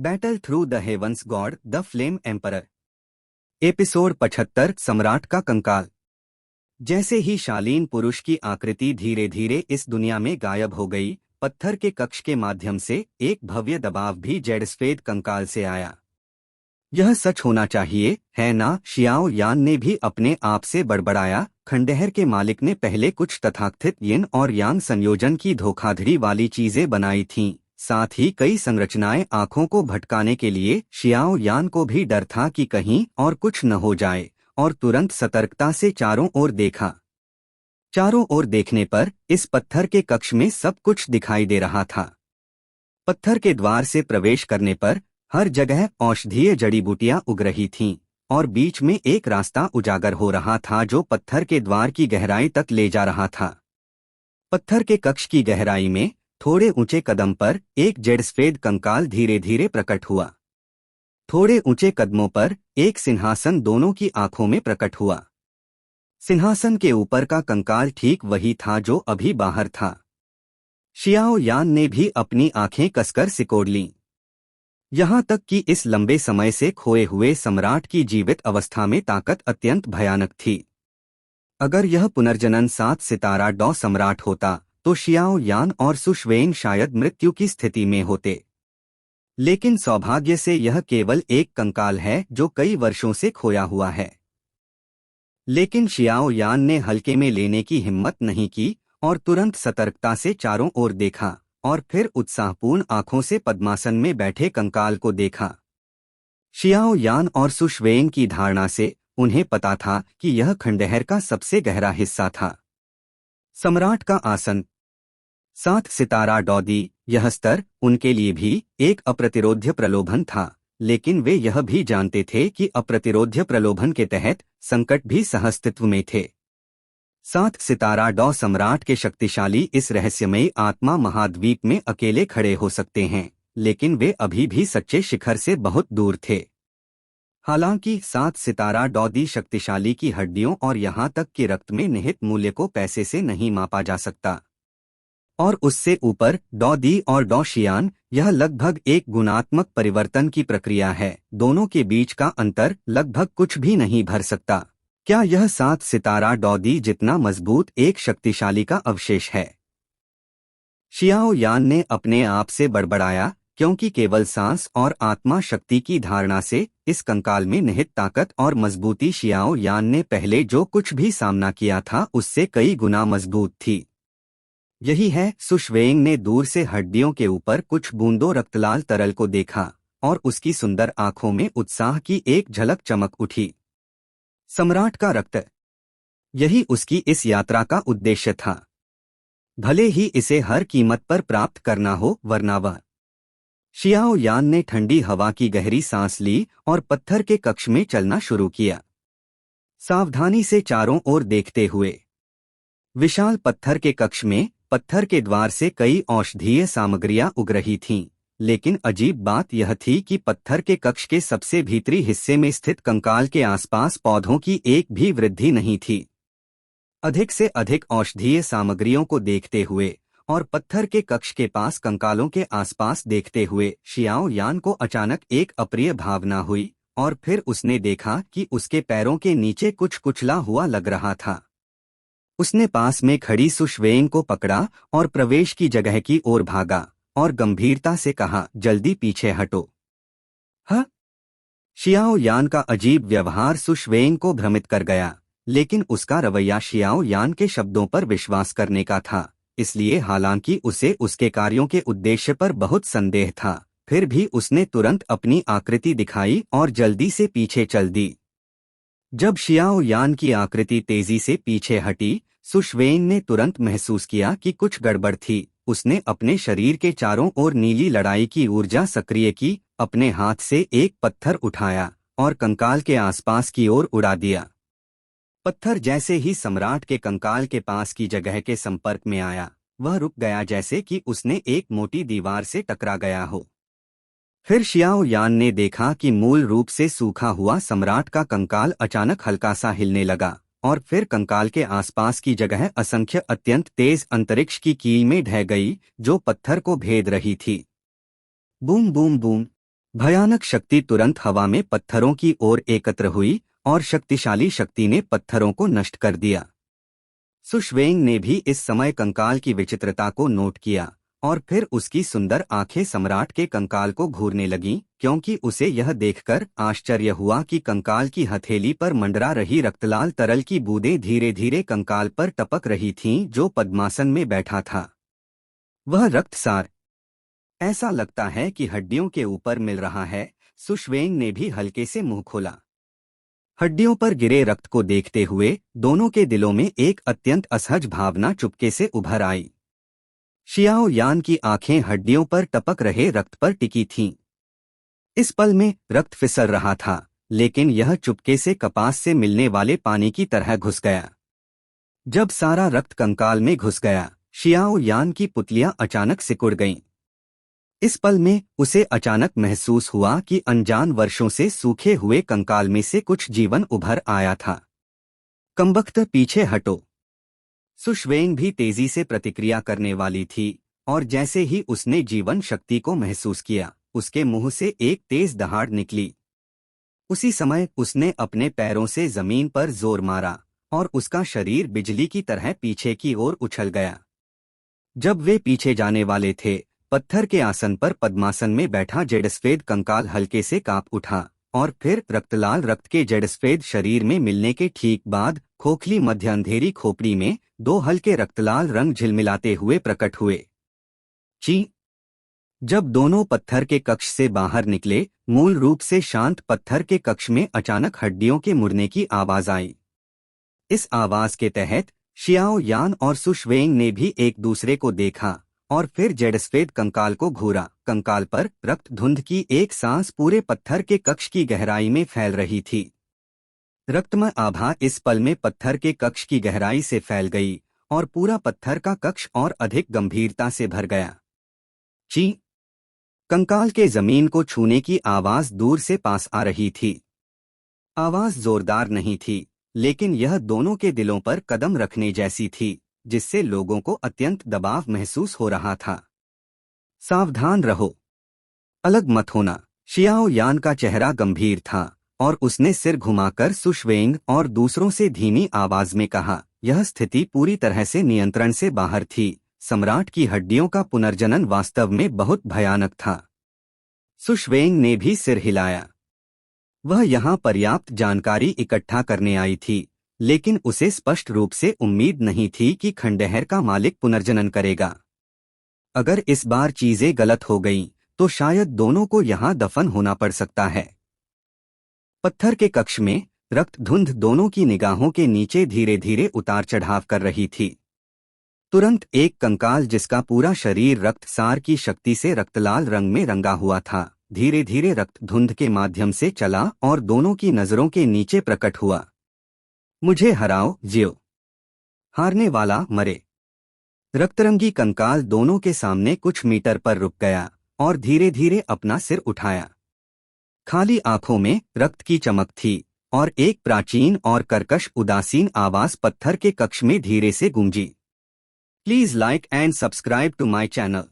Battle through the heavens god the flame emperor. Episode 75 सम्राट का कंकाल। जैसे ही शालीन पुरुष की आकृति धीरे धीरे इस दुनिया में गायब हो गई, पत्थर के कक्ष के माध्यम से एक भव्य दबाव भी जेडस्फेद कंकाल से आया। यह सच होना चाहिए, है ना? शियाओ यान ने भी अपने आप से बड़बड़ाया। खंडहर के मालिक ने पहले कुछ तथाकथित यिन और यांग संयोजन की धोखाधड़ी वाली चीजें बनाई थीं। साथ ही कई संरचनाएं आंखों को भटकाने के लिए। शियाओ यान को भी डर था कि कहीं और कुछ न हो जाए, और तुरंत सतर्कता से चारों ओर देखा। चारों ओर देखने पर इस पत्थर के कक्ष में सब कुछ दिखाई दे रहा था। पत्थर के द्वार से प्रवेश करने पर हर जगह औषधीय जड़ी बूटियां उग रही थीं, और बीच में एक रास्ता उजागर हो रहा था जो पत्थर के द्वार की गहराई तक ले जा रहा था। पत्थर के कक्ष की गहराई में थोड़े ऊंचे कदम पर एक जेडस्फेद कंकाल धीरे धीरे प्रकट हुआ। थोड़े ऊंचे कदमों पर एक सिंहासन दोनों की आंखों में प्रकट हुआ। सिंहासन के ऊपर का कंकाल ठीक वही था जो अभी बाहर था। शियाओ यान ने भी अपनी आंखें कसकर सिकोड़ लीं। यहाँ तक कि इस लंबे समय से खोए हुए सम्राट की जीवित अवस्था में ताकत अत्यंत भयानक थी। अगर यह पुनर्जनन 7 सितारा डॉ सम्राट होता तो शियाओ यान और सुशवेन शायद मृत्यु की स्थिति में होते। लेकिन सौभाग्य से यह केवल एक कंकाल है जो कई वर्षों से खोया हुआ है। लेकिन शियाओ यान ने हल्के में लेने की हिम्मत नहीं की और तुरंत सतर्कता से चारों ओर देखा, और फिर उत्साहपूर्ण आंखों से पद्मासन में बैठे कंकाल को देखा। शियाओ यान और सुशवेन की धारणा से उन्हें पता था कि यह खंडहर का सबसे गहरा हिस्सा था। सम्राट का आसन, 7 सितारा डॉदी, यह स्तर उनके लिए भी एक अप्रतिरोध्य प्रलोभन था। लेकिन वे यह भी जानते थे कि अप्रतिरोध्य प्रलोभन के तहत संकट भी सहअस्तित्व में थे। 7 सितारा डॉ सम्राट के शक्तिशाली इस रहस्यमयी आत्मा महाद्वीप में अकेले खड़े हो सकते हैं, लेकिन वे अभी भी सच्चे शिखर से बहुत दूर थे। हालांकि 7 सितारा डॉदी शक्तिशाली की हड्डियों और यहाँ तक कि रक्त में निहित मूल्य को पैसे से नहीं मापा जा सकता। और उससे ऊपर डॉदी और डॉ शियान, यह लगभग एक गुणात्मक परिवर्तन की प्रक्रिया है। दोनों के बीच का अंतर लगभग कुछ भी नहीं भर सकता। क्या यह 7 सितारा डॉदी जितना मजबूत एक शक्तिशाली का अवशेष है? शियाओ यान ने अपने आप से बड़बड़ाया, क्योंकि केवल सांस और आत्मा शक्ति की धारणा से इस कंकाल में निहित ताकत और मजबूती शियाओ यान ने पहले जो कुछ भी सामना किया था उससे कई गुना मजबूत थी। यही है। सुशवेंग ने दूर से हड्डियों के ऊपर कुछ बूंदों रक्तलाल तरल को देखा, और उसकी सुंदर आंखों में उत्साह की एक झलक चमक उठी। सम्राट का रक्त, यही उसकी इस यात्रा का उद्देश्य था। भले ही इसे हर कीमत पर प्राप्त करना हो, वरना वह। शियाओ यान ने ठंडी हवा की गहरी सांस ली और पत्थर के कक्ष में चलना शुरू किया, सावधानी से चारों ओर देखते हुए। विशाल पत्थर के कक्ष में पत्थर के द्वार से कई औषधीय सामग्रियां उग रही थीं, लेकिन अजीब बात यह थी कि पत्थर के कक्ष के सबसे भीतरी हिस्से में स्थित कंकाल के आसपास पौधों की एक भी वृद्धि नहीं थी। अधिक से अधिक औषधीय सामग्रियों को देखते हुए और पत्थर के कक्ष के पास कंकालों के आसपास देखते हुए शियाओ यान को अचानक एक अप्रिय भावना हुई, और फिर उसने देखा कि उसके पैरों के नीचे कुछ कुचला हुआ लग रहा था। उसने पास में खड़ी सुशवेंग को पकड़ा और प्रवेश की जगह की ओर भागा और गंभीरता से कहा, जल्दी पीछे हटो। हाँ? शियाओ यान का अजीब व्यवहार सुशवेंग को भ्रमित कर गया, लेकिन उसका रवैया शियाओ यान के शब्दों पर विश्वास करने का था। इसलिए हालांकि उसे उसके कार्यों के उद्देश्य पर बहुत संदेह था, फिर भी उसने तुरंत अपनी आकृति दिखाई और जल्दी से पीछे चल दी। जब शियाओ यान की आकृति तेजी से पीछे हटी, सुशवेन ने तुरंत महसूस किया कि कुछ गड़बड़ थी। उसने अपने शरीर के चारों ओर नीली लड़ाई की ऊर्जा सक्रिय की, अपने हाथ से एक पत्थर उठाया और कंकाल के आसपास की ओर उड़ा दिया। पत्थर जैसे ही सम्राट के कंकाल के पास की जगह के संपर्क में आया, वह रुक गया, जैसे कि उसने एक मोटी दीवार से टकरा गया हो। फिर शियाओ यान ने देखा कि मूल रूप से सूखा हुआ सम्राट का कंकाल अचानक हल्का सा हिलने लगा, और फिर कंकाल के आसपास की जगह असंख्य अत्यंत तेज अंतरिक्ष की कील में ढह गई, जो पत्थर को भेद रही थी। Boom boom boom. भयानक शक्ति तुरंत हवा में पत्थरों की ओर एकत्र हुई और शक्तिशाली शक्ति ने पत्थरों को नष्ट कर दिया। सुश्वेंग ने भी इस समय कंकाल की विचित्रता को नोट किया और फिर उसकी सुंदर आंखें सम्राट के कंकाल को घूरने लगीं, क्योंकि उसे यह देखकर आश्चर्य हुआ कि कंकाल की हथेली पर मंडरा रही रक्तलाल तरल की बूंदें धीरे धीरे कंकाल पर टपक रही थीं जो पद्मासन में बैठा था। वह रक्तसार, ऐसा लगता है कि हड्डियों के ऊपर मिल रहा है। सुश्वेंग ने भी हल्के से मुंह खोला। हड्डियों पर गिरे रक्त को देखते हुए दोनों के दिलों में एक अत्यंत असहज भावना चुपके से उभर आई। शियाओ यान की आंखें हड्डियों पर टपक रहे रक्त पर टिकी थीं। इस पल में रक्त फिसल रहा था, लेकिन यह चुपके से कपास से मिलने वाले पानी की तरह घुस गया। जब सारा रक्त कंकाल में घुस गया, शियाओ यान की पुतलियां अचानक सिकुड़ गईं। इस पल में उसे अचानक महसूस हुआ कि अनजान वर्षों से सूखे हुए कंकाल में से कुछ जीवन उभर आया था। कमबख्त, पीछे हटो। सुश्वेंग भी तेजी से प्रतिक्रिया करने वाली थी और जैसे ही उसने जीवन शक्ति को महसूस किया, उसके मुंह से एक तेज दहाड़ निकली। उसी समय उसने अपने पैरों से जमीन पर जोर मारा और उसका शरीर बिजली की तरह पीछे की ओर उछल गया। जब वे पीछे जाने वाले थे, पत्थर के आसन पर पद्मासन में बैठा जेडस्वेद कंकाल हल्के से कांप उठा और फिर रक्तलाल रक्त के जेडस्वेद शरीर में मिलने के ठीक बाद खोखली मध्य अंधेरी खोपड़ी में दो हल्के रक्तलाल रंग झिलमिलाते हुए प्रकट हुए। ची! जब दोनों पत्थर के कक्ष से बाहर निकले, मूल रूप से शांत पत्थर के कक्ष में अचानक हड्डियों के मुड़ने की आवाज आई। इस आवाज के तहत शियाओ यान और सुश्वेंग ने भी एक दूसरे को देखा और फिर जेडस्वेद कंकाल को घूरा। कंकाल पर रक्त धुंध की एक सांस पूरे पत्थर के कक्ष की गहराई में फैल रही थी। रक्तमय आभा इस पल में पत्थर के कक्ष की गहराई से फैल गई और पूरा पत्थर का कक्ष और अधिक गंभीरता से भर गया। ची! कंकाल के जमीन को छूने की आवाज दूर से पास आ रही थी। आवाज जोरदार नहीं थी, लेकिन यह दोनों के दिलों पर कदम रखने जैसी थी, जिससे लोगों को अत्यंत दबाव महसूस हो रहा था। सावधान रहो, अलग मत होना। शियाओ यान का चेहरा गंभीर था और उसने सिर घुमाकर सुश्वेंग और दूसरों से धीमी आवाज में कहा। यह स्थिति पूरी तरह से नियंत्रण से बाहर थी। सम्राट की हड्डियों का पुनर्जनन वास्तव में बहुत भयानक था। सुश्वेंग ने भी सिर हिलाया। वह यहाँ पर्याप्त जानकारी इकट्ठा करने आई थी, लेकिन उसे स्पष्ट रूप से उम्मीद नहीं थी कि खंडहर का मालिक पुनर्जनन करेगा। अगर इस बार चीजें गलत हो गईं, तो शायद दोनों को यहाँ दफन होना पड़ सकता है। पत्थर के कक्ष में रक्त धुंध दोनों की निगाहों के नीचे धीरे धीरे उतार चढ़ाव कर रही थी। तुरंत एक कंकाल जिसका पूरा शरीर रक्तसार की शक्ति से रक्तलाल रंग में रंगा हुआ था, धीरे धीरे रक्त धुंध के माध्यम से चला और दोनों की नजरों के नीचे प्रकट हुआ। मुझे हराओ, जियो। हारने वाला मरे। रक्तरंगी कंकाल दोनों के सामने कुछ मीटर पर रुक गया और धीरे धीरे अपना सिर उठाया। खाली आंखों में रक्त की चमक थी और एक प्राचीन और कर्कश उदासीन आवाज पत्थर के कक्ष में धीरे से गूंजी। Please like and subscribe to my channel.